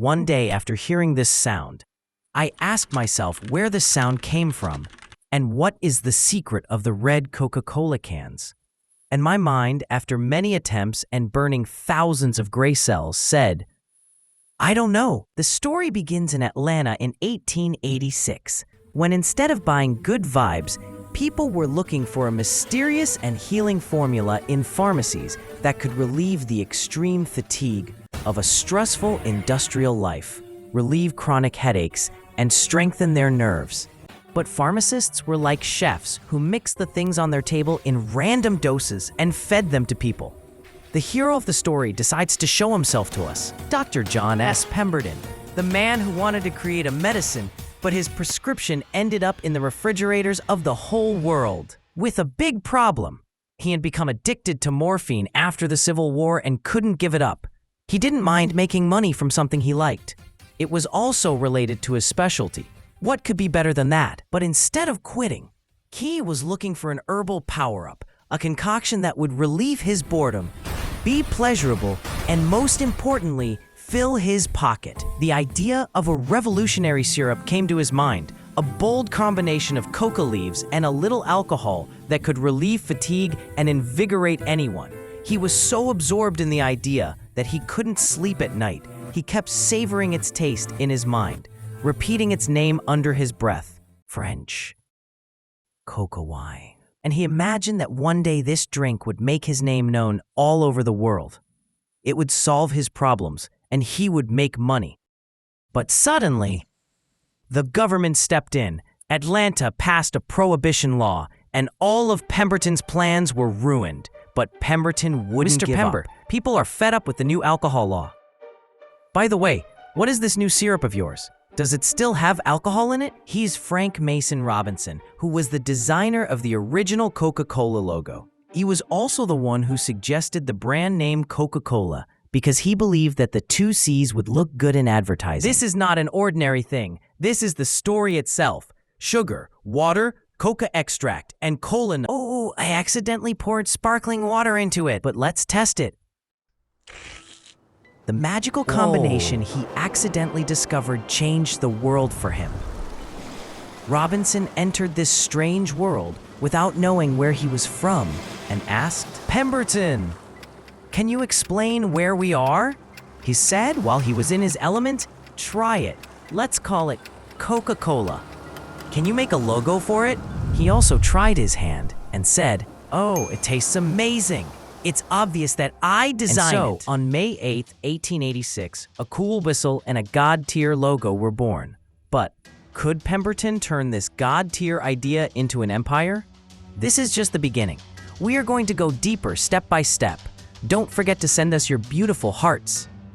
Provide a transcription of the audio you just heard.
one day after hearing this sound. I asked myself where the sound came from and what is the secret of the red Coca-Cola cans. And my mind, after many attempts and burning thousands of gray cells, said, I don't know. The story begins in Atlanta in 1886, when instead of buying good vibes, people were looking for a mysterious and healing formula in pharmacies that could relieve the extreme fatigue of a stressful industrial life, relieve chronic headaches, and strengthen their nerves. But pharmacists were like chefs who mixed the things on their table in random doses and fed them to people. The hero of the story decides to show himself to us, Dr. John S. Pemberton, the man who wanted to create a medicine, but his prescription ended up in the refrigerators of the whole world. With a big problem. He had become addicted to morphine after the Civil War and couldn't give it up. He didn't mind making money from something he liked. It was also related to his specialty. What could be better than that? But instead of quitting, he was looking for an herbal power-up, a concoction that would relieve his boredom, be pleasurable, and most importantly, fill his pocket. The idea of a revolutionary syrup came to his mind, a bold combination of coca leaves and a little alcohol that could relieve fatigue and invigorate anyone. He was so absorbed in the idea that he couldn't sleep at night. He kept savoring its taste in his mind, repeating its name under his breath. French. Coca-Cola. And he imagined that one day this drink would make his name known all over the world. It would solve his problems, and he would make money. But suddenly, the government stepped in. Atlanta passed a prohibition law, and all of Pemberton's plans were ruined. But Pemberton wouldn't give up. Mr. Pember, people are fed up with the new alcohol law. By the way, what is this new syrup of yours? Does it still have alcohol in it? He's Frank Mason Robinson, who was the designer of the original Coca-Cola logo. He was also the one who suggested the brand name Coca-Cola because he believed that the two C's would look good in advertising. This is not an ordinary thing. This is the story itself. Sugar, water, coca extract, and cola. Oh, I accidentally poured sparkling water into it, but let's test it. The magical combination he accidentally discovered changed the world for him. Robinson entered this strange world without knowing where he was from and asked, Pemberton, can you explain where we are? He said while he was in his element, try it. Let's call it Coca-Cola. Can you make a logo for it? He also tried his hand and said, oh, it tastes amazing. It's obvious that I designed it. On May 8th, 1886, a cool whistle and a God-tier logo were born. But could Pemberton turn this God-tier idea into an empire? This is just the beginning. We are going to go deeper step by step. Don't forget to send us your beautiful hearts.